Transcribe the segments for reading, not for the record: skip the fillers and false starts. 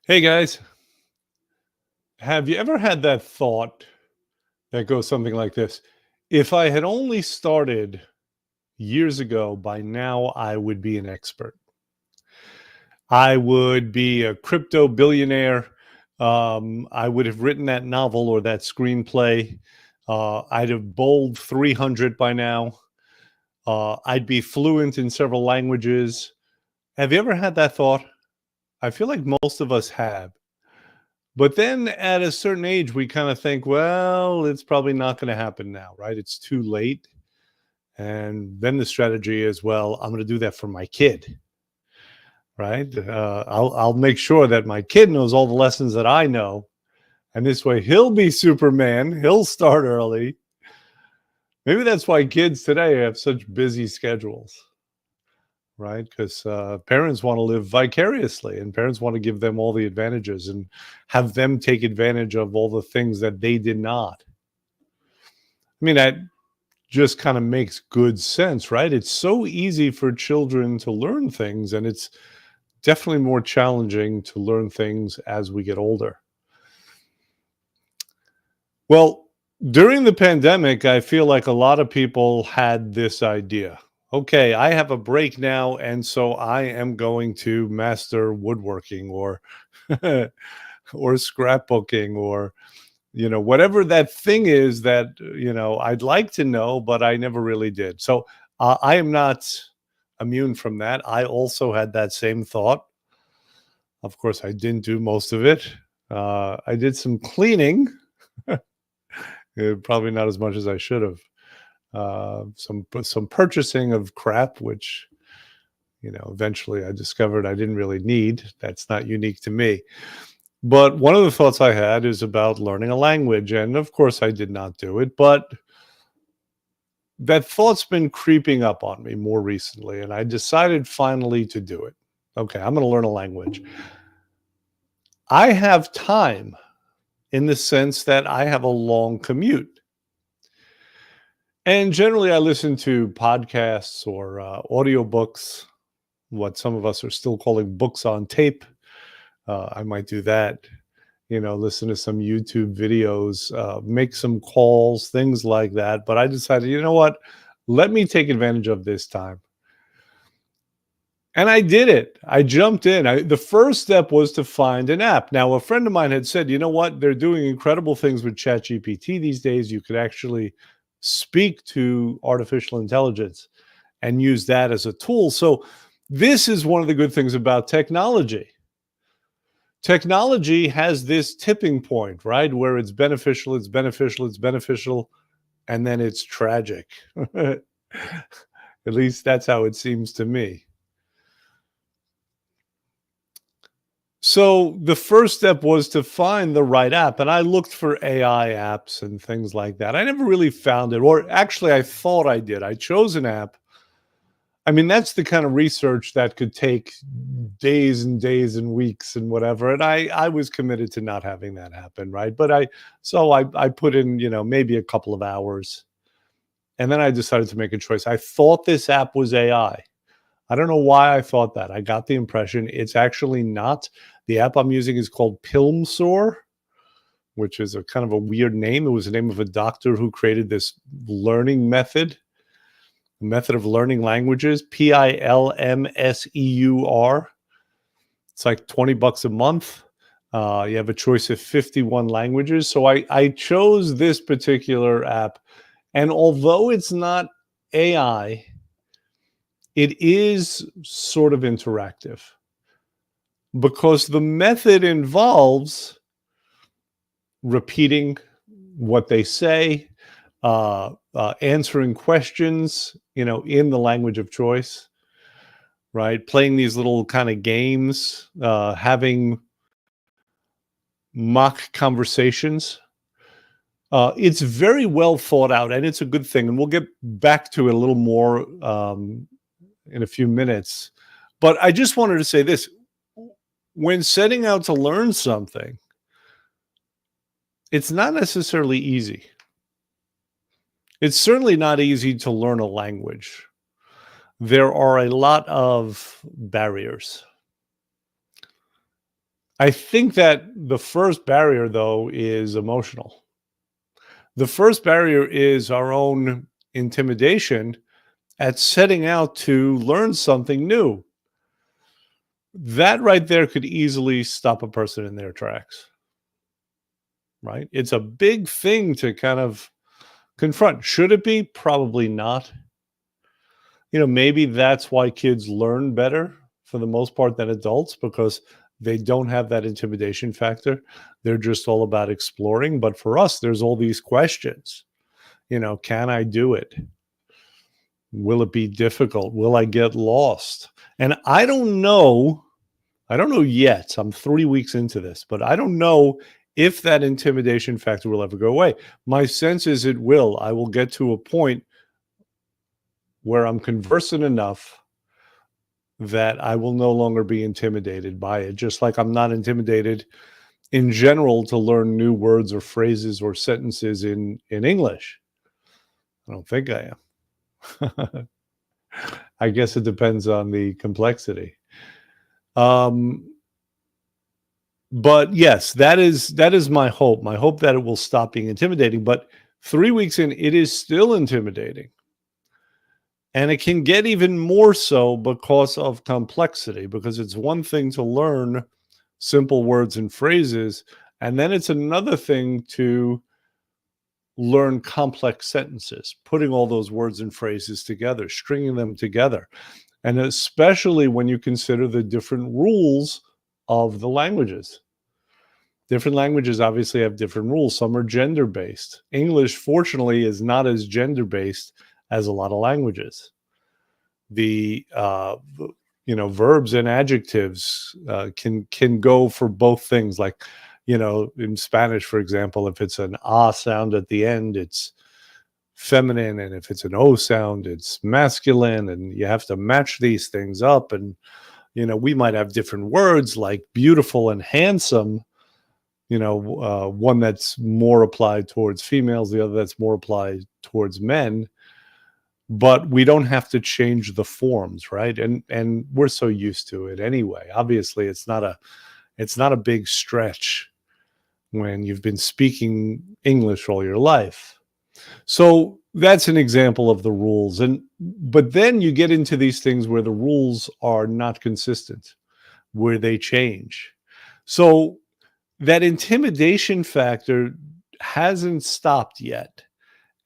Hey guys, have you ever had that thought that goes something like this? If I had only started years ago, by now I would be an expert. I would be a crypto billionaire. I would have written that novel or that screenplay. I'd have bowled 300 by now. I'd be fluent in several languages. Have you ever had that thought? I feel like most of us have. But then at a certain age, we kind of think, well, it's probably not going to happen now, right? It's too late. And then the strategy is, well, I'm going to do that for my kid, right? I'll make sure that my kid knows all the lessons that I know, and this way he'll be Superman. He'll start early. Maybe that's why kids today have such busy schedules, right? Because parents want to live vicariously, and parents want to give them all the advantages and have them take advantage of all the things that they did not. I mean, that just kind of makes good sense, right? It's so easy for children to learn things, and it's definitely more challenging to learn things as we get older. Well, during the pandemic, I feel like a lot of people had this idea. Okay, I have a break now, and so I am going to master woodworking or or scrapbooking or whatever that thing is that I'd like to know, but I never really did. So I am not immune from that. I also had that same thought. Of course, I didn't do most of it. I did some cleaning, probably not as much as I should have. Some purchasing of crap, which eventually I discovered I didn't really need. That's not unique to me. But one of the thoughts I had is about learning a language. And of course, I did not do it. But that thought's been creeping up on me more recently. And I decided finally to do it. Okay, I'm going to learn a language. I have time in the sense that I have a long commute. And generally, I listen to podcasts or audiobooks, what some of us are still calling books on tape. I might do that, listen to some YouTube videos, make some calls, things like that. But I decided, you know what? Let me take advantage of this time. And I did it. I jumped in. The first step was to find an app. Now, a friend of mine had said, you know what? They're doing incredible things with ChatGPT these days. You could actually speak to artificial intelligence and use that as a tool. So, this is one of the good things about technology. Technology has this tipping point, right? Where it's beneficial, it's beneficial, it's beneficial, and then it's tragic. At least that's how it seems to me. So the first step was to find the right app, and I looked for AI apps and things like that. I never really found it, or actually, I thought I did. I chose an app. I mean, that's the kind of research that could take days and days and weeks and whatever. And I was committed to not having that happen, right? But I put in, maybe a couple of hours, and then I decided to make a choice. I thought this app was AI. I don't know why I thought that. I got the impression it's actually not. The app I'm using is called Pilmsor, which is a kind of a weird name. It was the name of a doctor who created this learning method of learning languages, Pilmseur. It's like $20 a month. You have a choice of 51 languages. So I chose this particular app. And although it's not AI, it is sort of interactive because the method involves repeating what they say, answering questions, in the language of choice, right? Playing these little kind of games, having mock conversations. It's very well thought out, and it's a good thing. And we'll get back to it a little more in a few minutes. But I just wanted to say this: when setting out to learn something, it's not necessarily easy. It's certainly not easy to learn a language. There are a lot of barriers. I think that the first barrier, though, is emotional. The first barrier is our own intimidation at setting out to learn something new. That right there could easily stop a person in their tracks, right? It's a big thing to kind of confront. Should it be? Probably not. Maybe that's why kids learn better for the most part than adults, because they don't have that intimidation factor. They're just all about exploring. But for us, there's all these questions. Can I do it? Will it be difficult? Will I get lost? And I don't know. I don't know yet. I'm 3 weeks into this, but I don't know if that intimidation factor will ever go away. My sense is it will. I will get to a point where I'm conversant enough that I will no longer be intimidated by it, just like I'm not intimidated in general to learn new words or phrases or sentences in English. I don't think I am. I guess it depends on the complexity. But yes, that is my hope. My hope that it will stop being intimidating. But 3 weeks in, it is still intimidating. And it can get even more so because of complexity, because it's one thing to learn simple words and phrases, and then it's another thing to learn complex sentences, putting all those words and phrases together, stringing them together. And especially when you consider the different rules of the languages. Different languages obviously have different rules. Some are gender based. English, fortunately, is not as gender based as a lot of languages. The verbs and adjectives can go for both things. Like, in Spanish, for example, if it's an ah sound at the end, it's feminine, and if it's an o sound, it's masculine, and you have to match these things up. And we might have different words like beautiful and handsome. One that's more applied towards females, the other that's more applied towards men, but we don't have to change the forms, right? And we're so used to it anyway. Obviously, it's not a big stretch when you've been speaking English all your life. So that's an example of the rules. But then you get into these things where the rules are not consistent, where they change. So that intimidation factor hasn't stopped yet.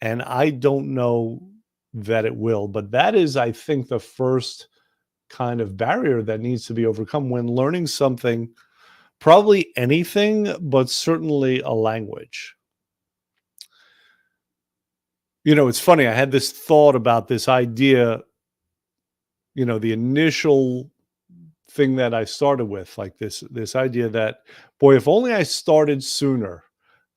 And I don't know that it will, but that is, I think, the first kind of barrier that needs to be overcome when learning something, probably anything, but certainly a language. It's funny. I had this thought about this idea, the initial thing that I started with, like this idea that, boy, if only I started sooner,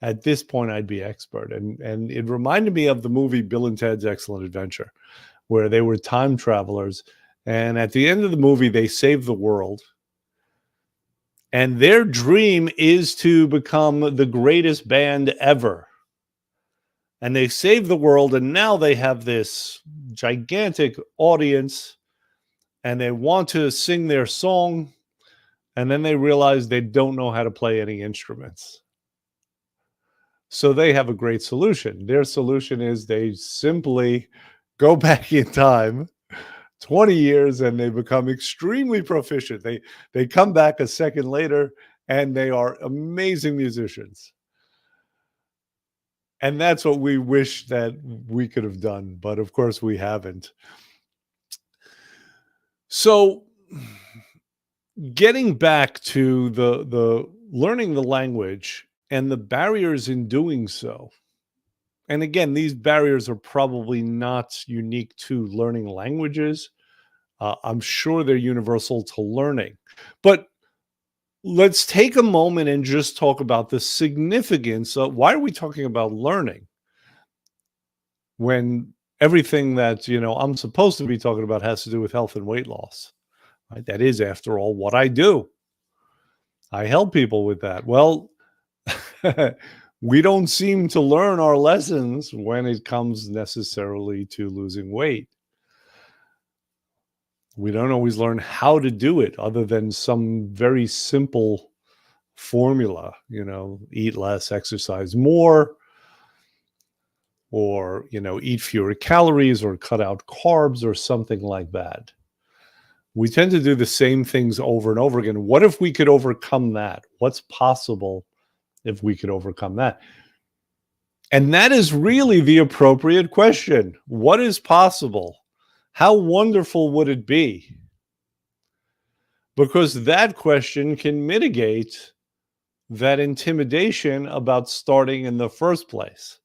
at this point I'd be expert. And it reminded me of the movie Bill and Ted's Excellent Adventure, where they were time travelers, and at the end of the movie they save the world. And their dream is to become the greatest band ever. And they save the world, and now they have this gigantic audience, and they want to sing their song, and then they realize they don't know how to play any instruments. So they have a great solution. Their solution is they simply go back in time 20 years and they become extremely proficient. They come back a second later and they are amazing musicians. And that's what we wish that we could have done, but of course we haven't. So getting back to the learning the language and the barriers in doing so. And again, these barriers are probably not unique to learning languages. I'm sure they're universal to learning. But let's take a moment and just talk about the significance of, why are we talking about learning when everything that I'm supposed to be talking about has to do with health and weight loss? Right? That is, after all, what I do. I help people with that. Well, we don't seem to learn our lessons when it comes necessarily to losing weight. We don't always learn how to do it, other than some very simple formula, eat less, exercise more, or, eat fewer calories or cut out carbs or something like that. We tend to do the same things over and over again. What if we could overcome that? What's possible if we could overcome that? And that is really the appropriate question. What is possible? How wonderful would it be? Because that question can mitigate that intimidation about starting in the first place.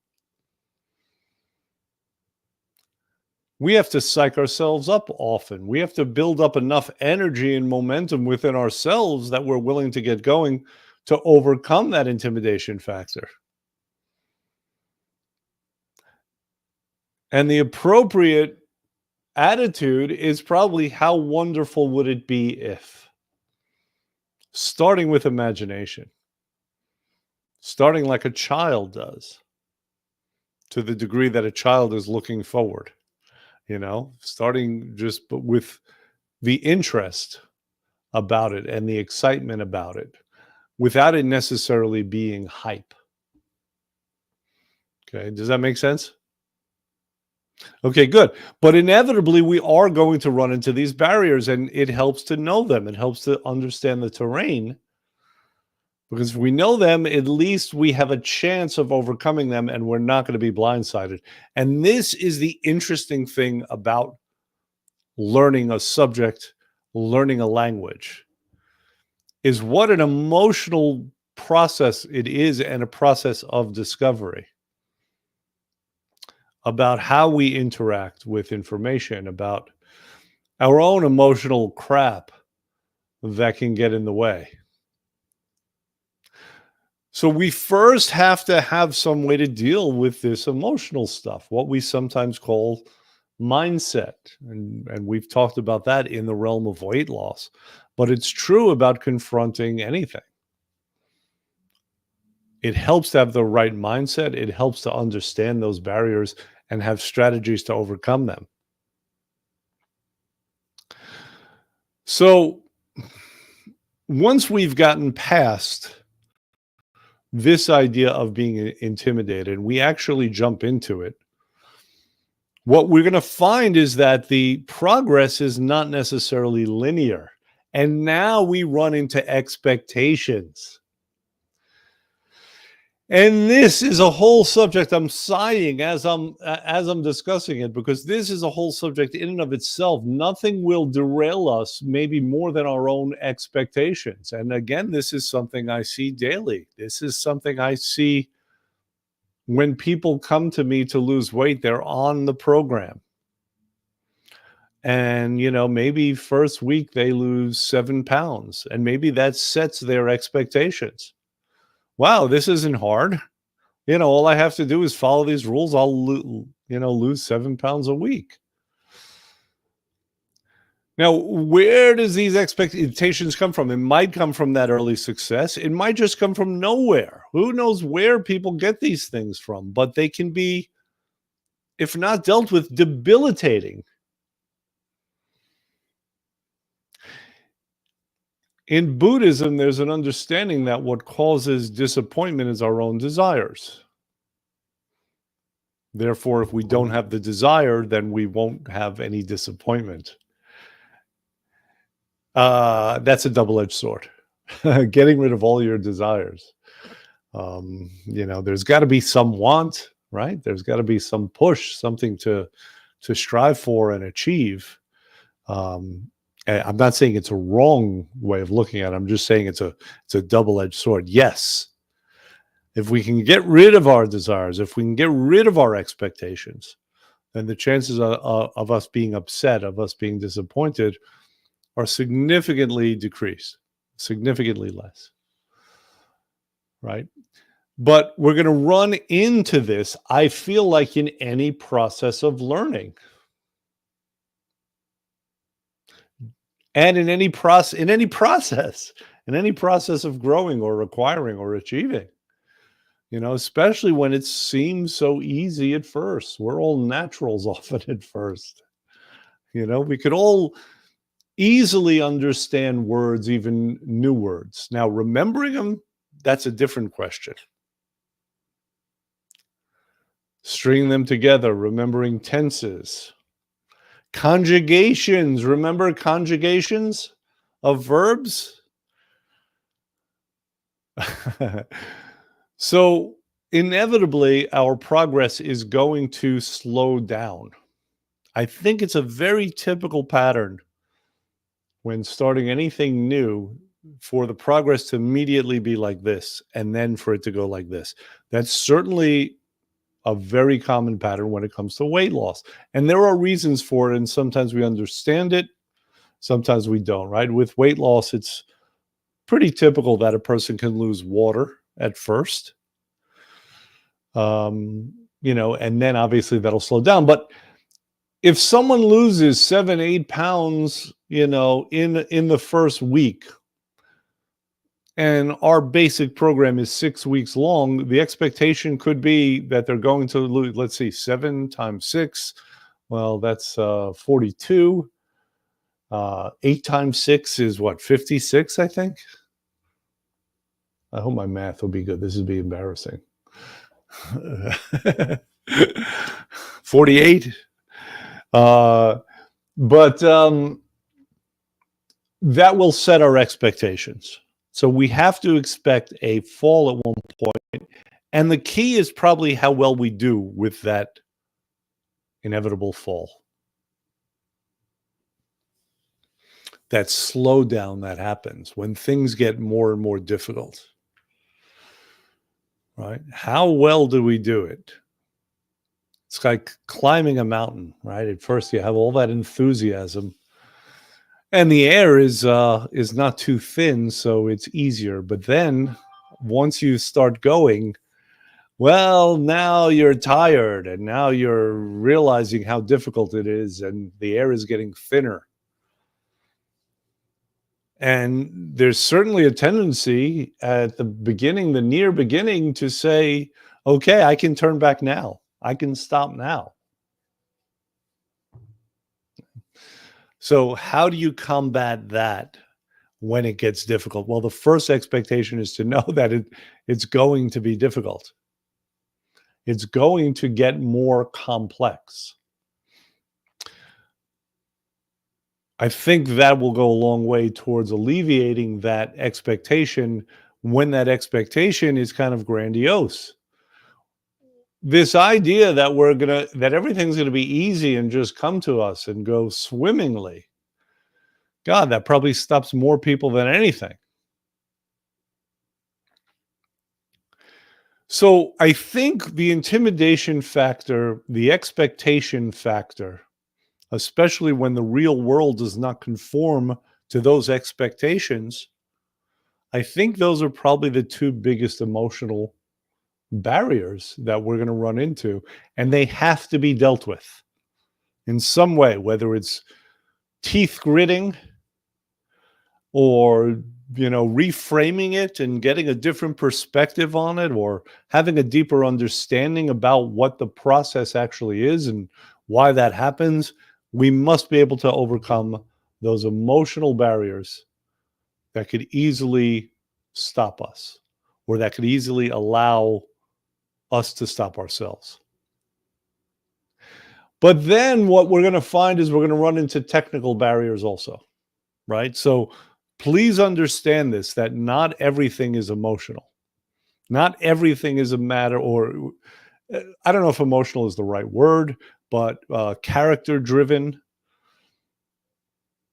We have to psych ourselves up often. We have to build up enough energy and momentum within ourselves that we're willing to get going to overcome that intimidation factor. And the appropriate attitude is probably, how wonderful would it be if? Starting with imagination. Starting like a child does, to the degree that a child is looking forward. Starting just with the interest about it and the excitement about it, without it necessarily being hype. Okay, does that make sense? Okay, good. But inevitably, we are going to run into these barriers, and it helps to know them. It helps to understand the terrain, because if we know them, at least we have a chance of overcoming them, and we're not going to be blindsided. And this is the interesting thing about learning a subject, learning a language, is what an emotional process it is, and a process of discovery about how we interact with information, about our own emotional crap that can get in the way. So we first have to have some way to deal with this emotional stuff, what we sometimes call mindset. And we've talked about that in the realm of weight loss, but it's true about confronting anything. It helps to have the right mindset. It helps to understand those barriers and have strategies to overcome them. So once we've gotten past this idea of being intimidated, we actually jump into it, what we're going to find is that the progress is not necessarily linear. And now we run into expectations. And this is a whole subject. I'm sighing as I'm discussing it, because this is a whole subject in and of itself. Nothing will derail us, maybe more than our own expectations. And again, this is something I see daily. This is something I see when people come to me to lose weight. They're on the program. And, maybe first week they lose 7 pounds, and maybe that sets their expectations. Wow, this isn't hard. All I have to do is follow these rules. I'll, lose 7 pounds a week. Now, where does these expectations come from? It might come from that early success. It might just come from nowhere. Who knows where people get these things from? But they can be, if not dealt with, debilitating. In Buddhism, there's an understanding that what causes disappointment is our own desires. Therefore, if we don't have the desire, then we won't have any disappointment. That's a double-edged sword. Getting rid of all your desires. There's got to be some want, right? There's got to be some push, something to strive for and achieve. I'm not saying it's a wrong way of looking at it. I'm just saying it's a double-edged sword. Yes, if we can get rid of our desires, if we can get rid of our expectations, then the chances of us being upset, of us being disappointed, are significantly decreased, significantly less, right? But we're going to run into this, I feel like, in any process of learning. And in any process of growing or acquiring or achieving, especially when it seems so easy at first. We're all naturals often at first. We could all easily understand words, even new words. Now, remembering them, that's a different question. Stringing them together, remembering tenses. Conjugations, remember conjugations of verbs? So, inevitably, our progress is going to slow down. I think it's a very typical pattern when starting anything new for the progress to immediately be like this and then for it to go like this. That's certainly a very common pattern when it comes to weight loss. And there are reasons for it. And sometimes we understand it, sometimes we don't, right? With weight loss, it's pretty typical that a person can lose water at first. And then obviously that'll slow down. But if someone loses 7-8 pounds, in the first week, and our basic program is 6 weeks long, the expectation could be that they're going to lose, let's see, 7 times 6. Well, that's 42. 8 times 6 is what, 56, I think? I hope my math will be good. This would be embarrassing. 48. But that will set our expectations. So we have to expect a fall at one point. And the key is probably how well we do with that inevitable fall. That slowdown that happens when things get more and more difficult. Right? How well do we do it? It's like climbing a mountain, right? At first you have all that enthusiasm. And the air is not too thin, so it's easier. But then once you start going, well, now you're tired and now you're realizing how difficult it is and the air is getting thinner. And there's certainly a tendency at the beginning, the near beginning, to say, okay, I can turn back now. I can stop now. So how do you combat that when it gets difficult? Well, the first expectation is to know that it's going to be difficult. It's going to get more complex. I think that will go a long way towards alleviating that expectation when that expectation is kind of grandiose. This idea that everything's gonna be easy and just come to us and go swimmingly. God, that probably stops more people than anything. So I think the intimidation factor, the expectation factor, especially when the real world does not conform to those expectations, I think those are probably the two biggest emotional barriers that we're going to run into, and they have to be dealt with in some way, whether it's teeth gritting or reframing it and getting a different perspective on it, or having a deeper understanding about what the process actually is and why that happens. We must be able to overcome those emotional barriers that could easily stop us, or that could easily allow us to stop ourselves. But then what we're going to find is we're going to run into technical barriers also, right? So please understand this, that not everything is emotional. Not everything is a matter, or I don't know if emotional is the right word, but character driven.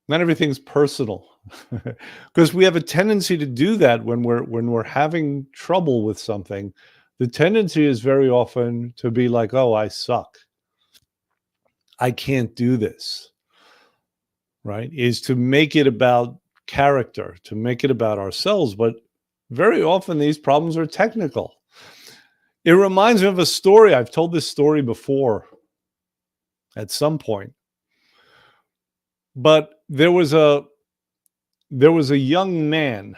Not everything's personal, because we have a tendency to do that when we're having trouble with something. The tendency is very often to be like, "Oh, I suck. I can't do this." Right? Is to make it about character, to make it about ourselves, but very often these problems are technical. It reminds me of a story. I've told this story before at some point. But there was a young man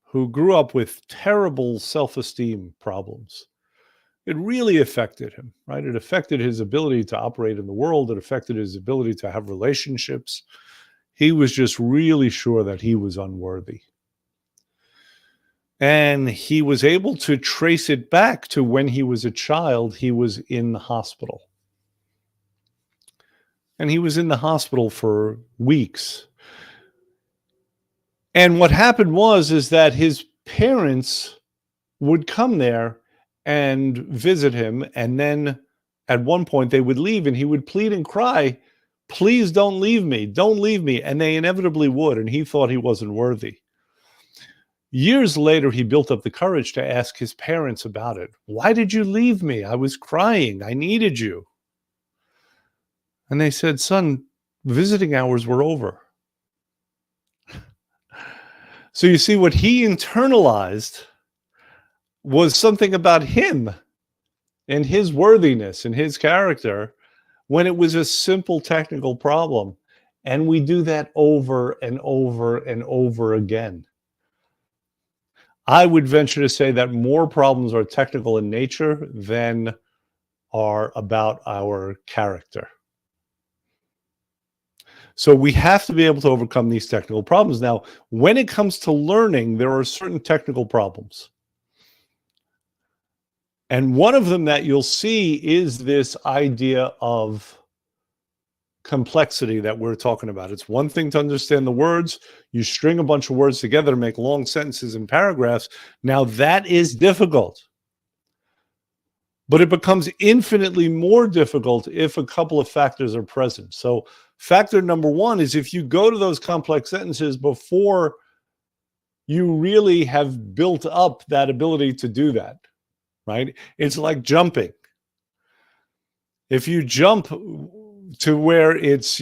who grew up with terrible self-esteem problems. It really affected him, right? It affected his ability to operate in the world. It affected his ability to have relationships. He was just really sure that he was unworthy. And he was able to trace it back to when he was a child, he was in the hospital. And he was in the hospital for weeks. And what happened was is that his parents would come there and visit him, and then at one point they would leave and he would plead and cry, "Please don't leave me. Don't leave me." And they inevitably would, and he thought he wasn't worthy. Years later, he built up the courage to ask his parents about it. "Why did you leave me? I was crying. I needed you." And they said, "Son, visiting hours were over." So you see, what he internalized was something about him and his worthiness and his character when it was a simple technical problem. And we do that over and over and over again. I would venture to say that more problems are technical in nature than are about our character. So we have to be able to overcome these technical problems. Now, when it comes to learning, there are certain technical problems. And one of them that you'll see is this idea of complexity that we're talking about. It's one thing to understand the words. You string a bunch of words together to make long sentences and paragraphs. Now, that is difficult. But it becomes infinitely more difficult if a couple of factors are present. So factor number one is if you go to those complex sentences before you really have built up that ability to do that, right? It's like jumping. If you jump to where it's,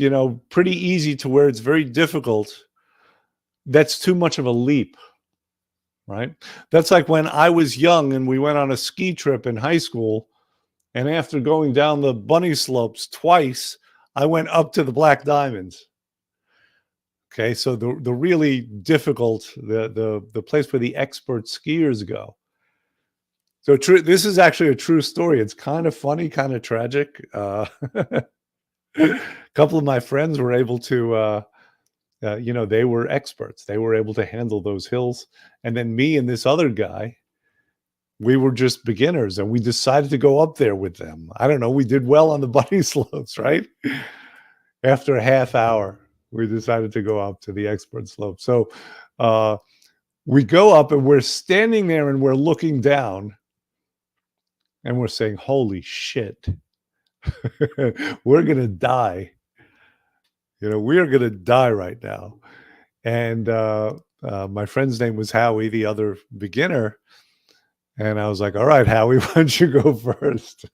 pretty easy to where it's very difficult, that's too much of a leap, right? That's like when I was young and we went on a ski trip in high school. And after going down the bunny slopes twice, I went up to the Black Diamonds. Okay, so the really difficult, the place where the expert skiers go. So this is actually a true story. It's kind of funny, kind of tragic. A couple of my friends were able to, they were experts. They were able to handle those hills. And then me and this other guy, we were just beginners, and we decided to go up there with them. I don't know. We did well on the bunny slopes, right? After a half hour, we decided to go up to the expert slope. So we go up and we're standing there and we're looking down and we're saying, "Holy shit, we're going to die. We're going to die right now." And my friend's name was Howie, the other beginner. And I was like, "All right, Howie, why don't you go first?"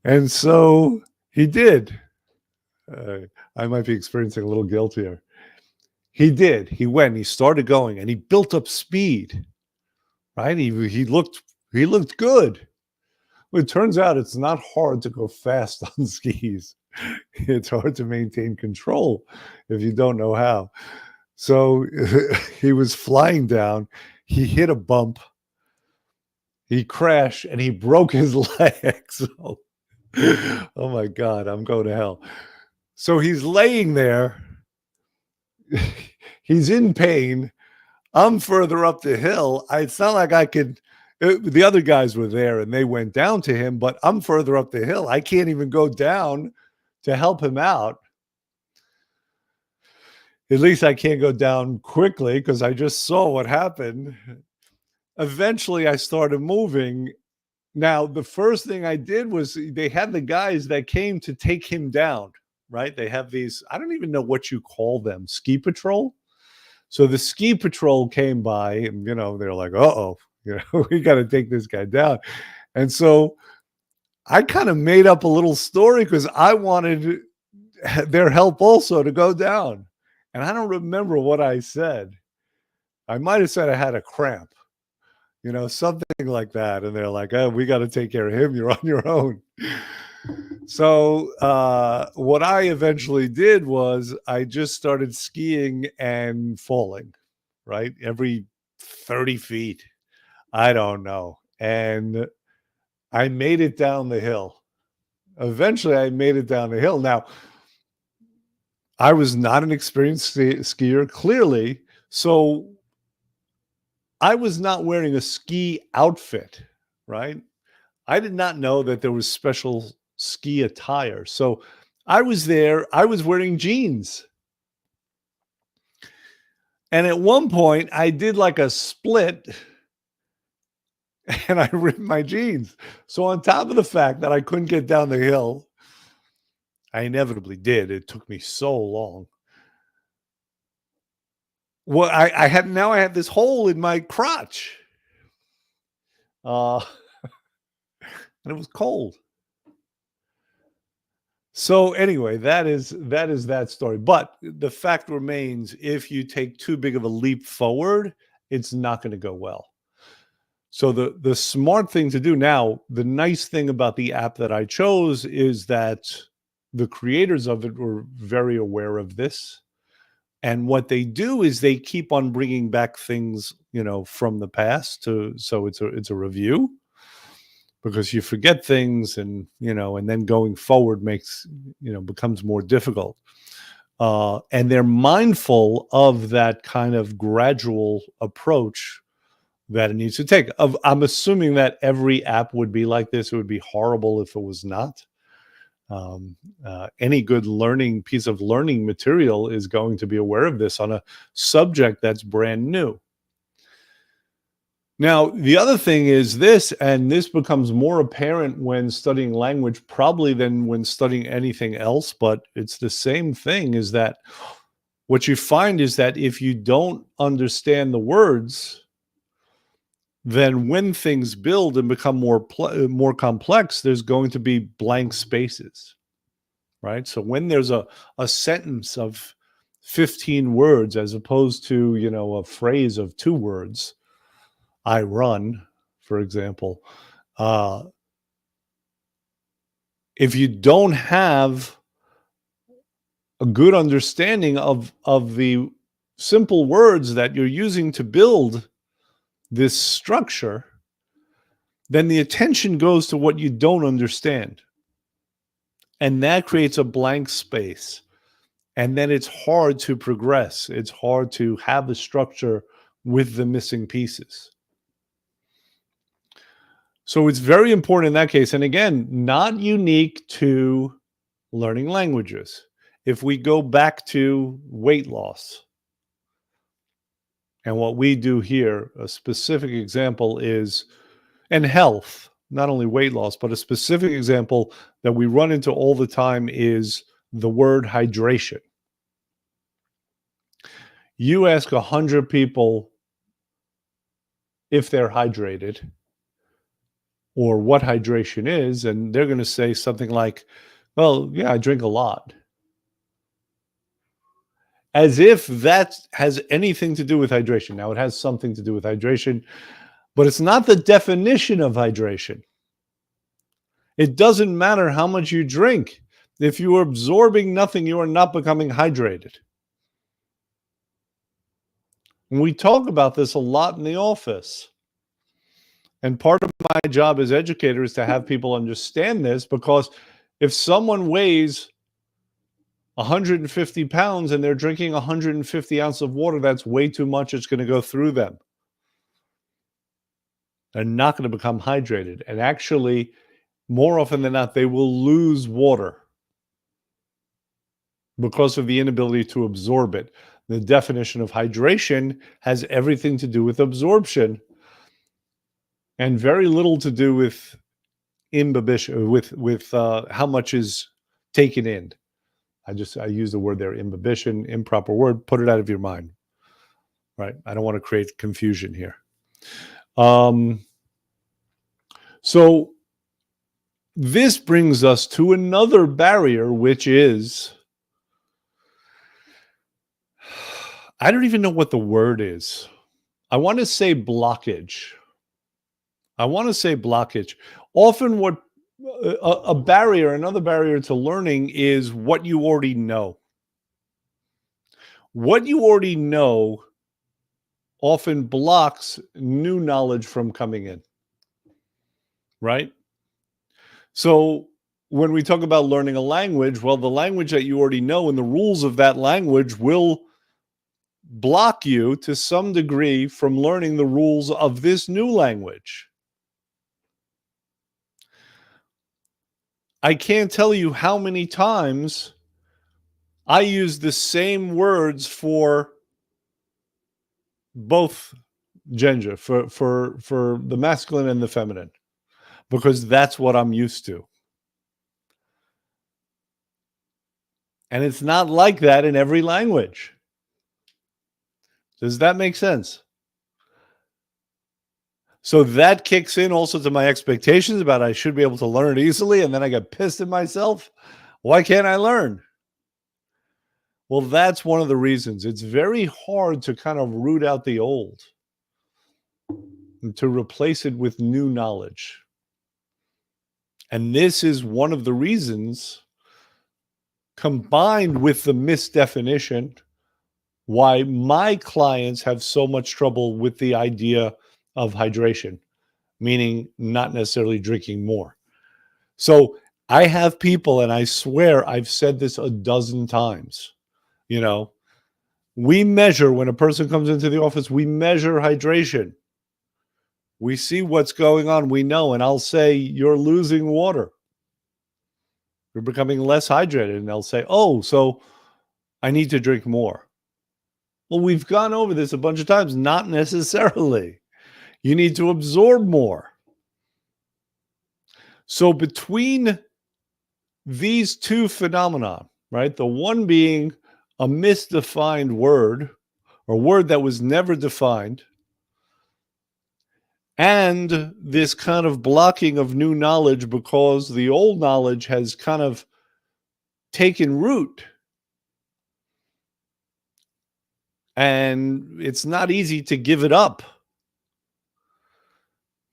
And so he did. I might be experiencing a little guilt here. He did. He went. He started going, and he built up speed. Right? He looked good. Well, it turns out it's not hard to go fast on skis. It's hard to maintain control if you don't know how. So he was flying down. He hit a bump. He crashed and he broke his leg. So, oh my God, I'm going to hell. So he's laying there. He's in pain. I'm further up the hill. It's not like I could. The other guys were there and they went down to him, but I'm further up the hill. I can't even go down to help him out. At least I can't go down quickly because I just saw what happened. Eventually, I started moving. Now, the first thing I did was they had the guys that came to take him down, right? They have these, I don't even know what you call them, ski patrol. So the ski patrol came by and, they're like, uh-oh, we got to take this guy down. And so I kind of made up a little story because I wanted their help also to go down. And I don't remember what I said. I might have said I had a cramp, something like that. And they're like, "Oh, we got to take care of him. You're on your own." So what I eventually did was I just started skiing and falling, right? Every 30 feet. I don't know. And I made it down the hill. Eventually, I made it down the hill. Now, I was not an experienced skier, clearly. So I was not wearing a ski outfit, right? I did not know that there was special ski attire. So I was there, I was wearing jeans. And at one point, I did like a split and I ripped my jeans. So, on top of the fact that I couldn't get down the hill, I inevitably did. It took me so long. Well, I had this hole in my crotch. Uh, and it was cold. So anyway, that is that story. But the fact remains, if you take too big of a leap forward, it's not going to go well. So the smart thing to do now, the nice thing about the app that I chose is that the creators of it were very aware of this. And what they do is they keep on bringing back things, from the past so it's a review, because you forget things, and then going forward becomes more difficult. And they're mindful of that kind of gradual approach that it needs to take. I'm assuming that every app would be like this. It would be horrible if it was not. Any good piece of learning material is going to be aware of this on a subject that's brand new. Now, the other thing is this, and this becomes more apparent when studying language, probably than when studying anything else, but it's the same thing, is that what you find is that if you don't understand the words, then when things build and become more complex, there's going to be blank spaces, right? So when there's a sentence of 15 words as opposed to, a phrase of 2 words, I run, for example, if you don't have a good understanding of the simple words that you're using to build this structure, then the attention goes to what you don't understand. And that creates a blank space. And then it's hard to progress. It's hard to have the structure with the missing pieces. So it's very important in that case. And again, not unique to learning languages. If we go back to weight loss, and what we do here, a specific example is, and health, not only weight loss, but a specific example that we run into all the time is the word hydration. You ask 100 people if they're hydrated or what hydration is, and they're going to say something like, well, yeah, I drink a lot. As if that has anything to do with hydration. Now, it has something to do with hydration, but it's not the definition of hydration. It doesn't matter how much you drink. If you are absorbing nothing, you are not becoming hydrated. And we talk about this a lot in the office. And part of my job as educator is to have people understand this, because if someone weighs 150 pounds and they're drinking 150 ounces of water, that's way too much. It's going to go through them. They're not going to become hydrated. And actually, more often than not, they will lose water because of the inability to absorb it. The definition of hydration has everything to do with absorption and very little to do with imbibition, with how much is taken in. I use the word there, imbibition, improper word. Put it out of your mind, right? I don't want to create confusion here. So this brings us to another barrier, which is, I don't even know what the word is. I want to say blockage. Often what a barrier, another barrier to learning is what you already know. What you already know often blocks new knowledge from coming in, right? So when we talk about learning a language, well, the language that you already know and the rules of that language will block you to some degree from learning the rules of this new language. I can't tell you how many times I use the same words for both gender, for the masculine and the feminine, because that's what I'm used to. And it's not like that in every language. Does that make sense? So that kicks in also to my expectations about I should be able to learn it easily, and then I get pissed at myself. Why can't I learn? Well, that's one of the reasons. It's very hard to kind of root out the old and to replace it with new knowledge. And this is one of the reasons, combined with the misdefinition, why my clients have so much trouble with the idea of hydration, meaning not necessarily drinking more. So I have people, and I swear I've said this a dozen times, you know, we measure when a person comes into the office, we measure hydration. We see what's going on. We know, and I'll say, you're losing water. You're becoming less hydrated. And they'll say, oh, so I need to drink more. Well, we've gone over this a bunch of times. Not necessarily. You need to absorb more. So between these two phenomena, right, the one being a misdefined word, or a word that was never defined, and this kind of blocking of new knowledge because the old knowledge has kind of taken root. And it's not easy to give it up,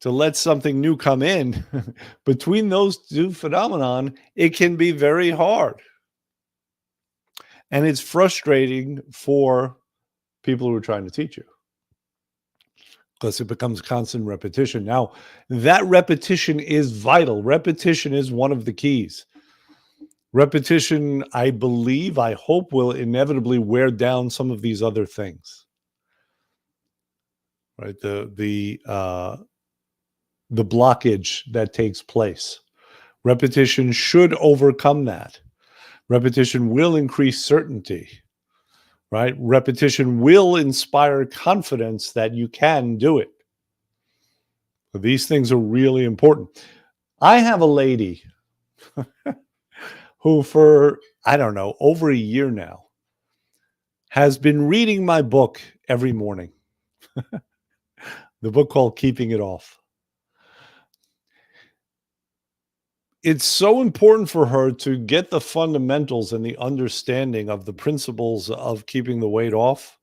to let something new come in. Between those two phenomenon, it can be very hard. And it's frustrating for people who are trying to teach you, because it becomes constant repetition. Now, that repetition is vital. Repetition is one of the keys. Repetition, I believe, I hope, will inevitably wear down some of these other things. Right? The blockage that takes place. Repetition should overcome that. Repetition will increase certainty. Right? Repetition will inspire confidence that you can do it. So these things are really important. I have a lady who, for, I don't know, over a year now, has been reading my book every morning. The book called Keeping It Off. It's so important for her to get the fundamentals and the understanding of the principles of keeping the weight off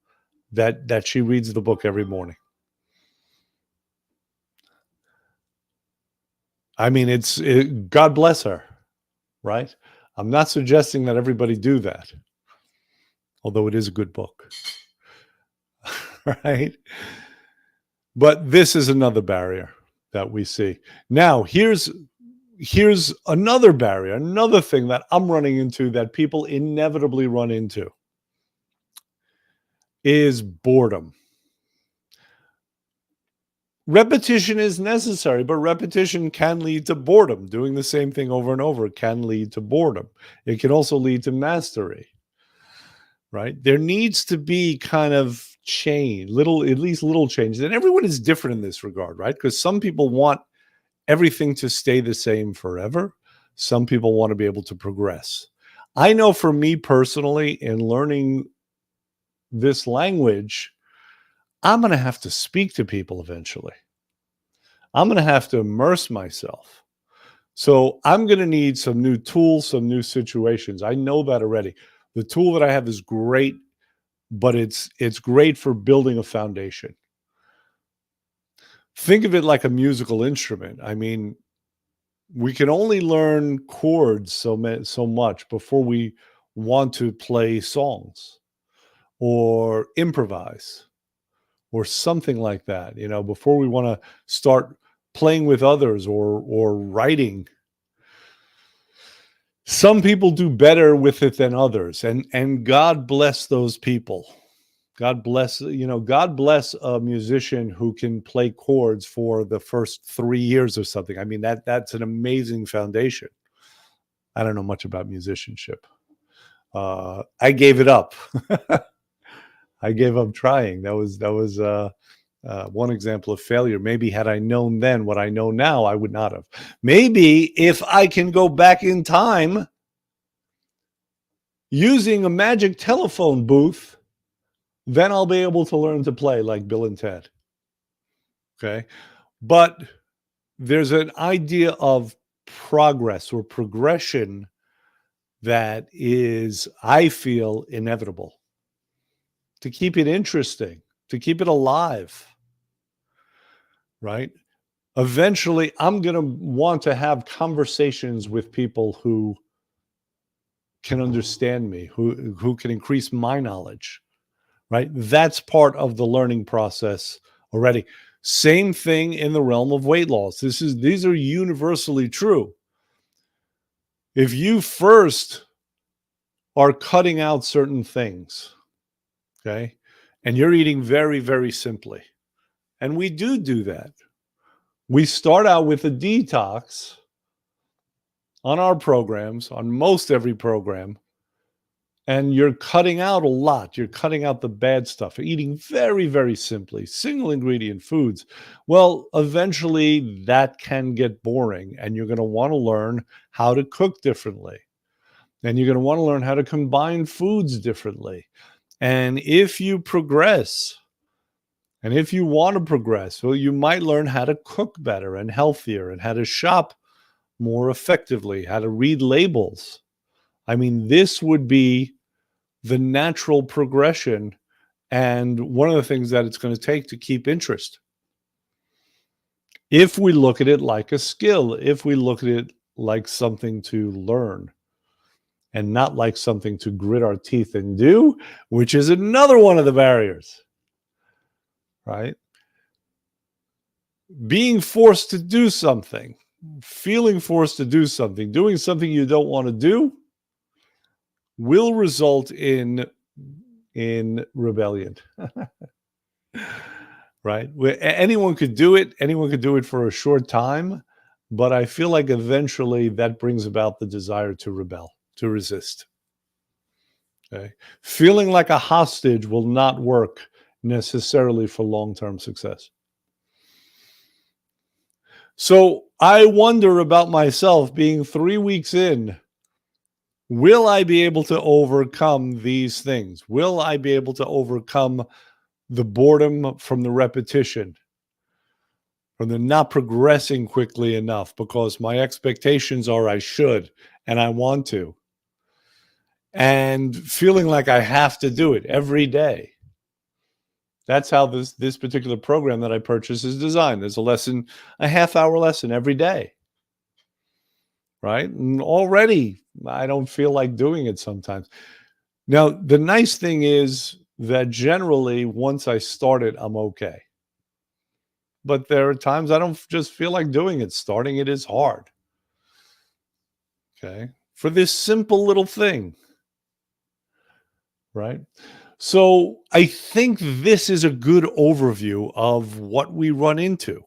that she reads the book every morning. I mean, God bless her, right? I'm not suggesting that everybody do that, although it is a good book, right? But this is another barrier that we see. Now, here's another barrier, another thing that I'm running into that people inevitably run into is boredom. Repetition is necessary, but repetition can lead to boredom. Doing the same thing over and over can lead to boredom. It can also lead to mastery, right? There needs to be kind of change, at least little changes. And everyone is different in this regard, right? Because some people want everything to stay the same forever. Some people want to be able to progress. I know for me personally, in learning this language, I'm going to have to speak to people eventually. I'm going to have to immerse myself. So I'm going to need some new tools, some new situations. I know that already. The tool that I have is great, but it's great for building a foundation. Think of it like a musical instrument. I mean, we can only learn chords so much before we want to play songs or improvise or something like that, before we want to start playing with others or writing. Some people do better with it than others, and God bless those people. God bless, God bless a musician who can play chords for the first 3 years or something. I mean, that's an amazing foundation. I don't know much about musicianship. I gave it up. I gave up trying. That was one example of failure. Maybe had I known then what I know now, I would not have. Maybe if I can go back in time using a magic telephone booth, then I'll be able to learn to play like Bill and Ted. Okay. But there's an idea of progress or progression that is, I feel, inevitable. To keep it interesting, to keep it alive, right? Eventually, I'm going to want to have conversations with people who can understand me, who can increase my knowledge, right? That's part of the learning process already. Same thing in the realm of weight loss. These are universally true. If you first are cutting out certain things, okay, and you're eating very, very simply, and we do that. We start out with a detox on our programs, on most every program, and you're cutting out a lot. You're cutting out the bad stuff, eating very, very simply, single ingredient foods. Well, eventually that can get boring, and you're going to want to learn how to cook differently. And you're going to want to learn how to combine foods differently. And if you progress, and if you want to progress, well, you might learn how to cook better and healthier and how to shop more effectively, how to read labels. I mean, this would be the natural progression and one of the things that it's going to take to keep interest. If we look at it like a skill, if we look at it like something to learn and not like something to grit our teeth and do, which is another one of the barriers, right? Being forced to do something, feeling forced to do something, doing something you don't want to do will result in rebellion. Right? Anyone could do it. Anyone could do it for a short time, but I feel like eventually that brings about the desire to rebel, to resist. Okay? Feeling like a hostage will not work necessarily for long-term success. So I wonder about myself being 3 weeks in. Will I be able to overcome these things? Will I be able to overcome the boredom from the repetition, from the not progressing quickly enough because my expectations are I should and I want to, and feeling like I have to do it every day? That's how this particular program that I purchased is designed. There's a half-hour lesson every day, right? And already I don't feel like doing it sometimes. Now, the nice thing is that generally once I start it, I'm okay. But there are times I don't just feel like doing it. Starting it is hard. Okay. For this simple little thing. Right. So I think this is a good overview of what we run into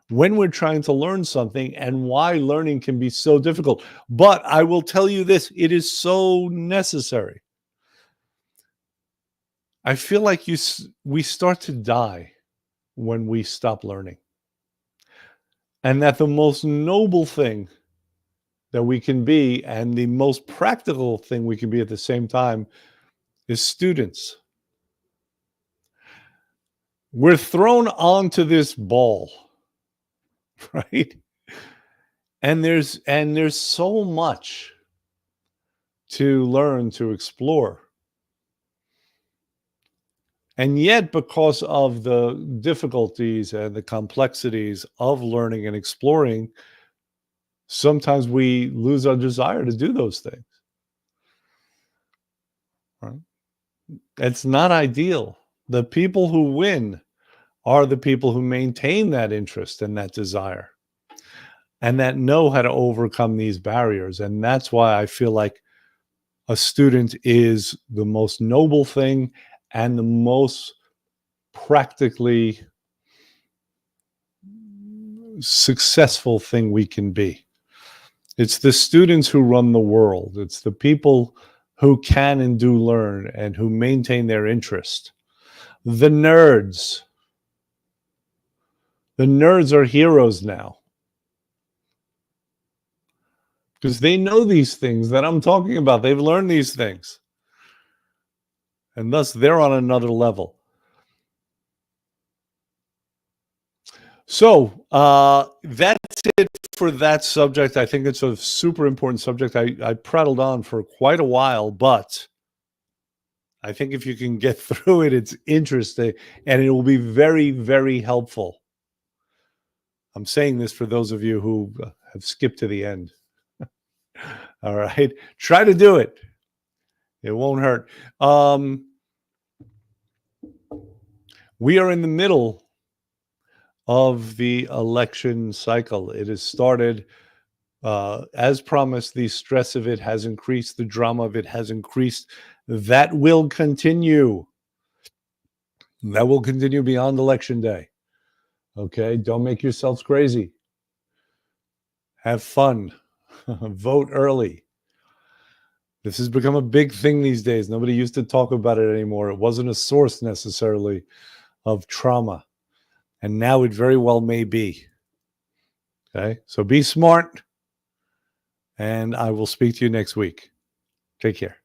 when we're trying to learn something and why learning can be so difficult. But I will tell you this, it is so necessary. I feel like we start to die when we stop learning. And that the most noble thing that we can be and the most practical thing we can be at the same time is students. We're thrown onto this ball, right? And there's so much to learn, to explore. And yet, because of the difficulties and the complexities of learning and exploring, sometimes we lose our desire to do those things. Right? It's not ideal. The people who win are the people who maintain that interest and that desire. and that know how to overcome these barriers. And that's why I feel like a student is the most noble thing and the most practically successful thing we can be. It's the students who run the world. It's the people who can and do learn and who maintain their interest. The nerds. The nerds are heroes now because they know these things that I'm talking about. They've learned these things. And thus they're on another level. So that's it for that subject. I think it's a super important subject. I prattled on for quite a while, but I think if you can get through it, it's interesting and it will be very, very helpful. I'm saying this for those of you who have skipped to the end. All right. Try to do it. It won't hurt. We are in the middle of the election cycle. It has started. As promised, the stress of it has increased. The drama of it has increased. That will continue. That will continue beyond Election Day. Okay? Don't make yourselves crazy. Have fun. Vote early. This has become a big thing these days. Nobody used to talk about it anymore. It wasn't a source necessarily of trauma. And now it very well may be. Okay? So be smart. And I will speak to you next week. Take care.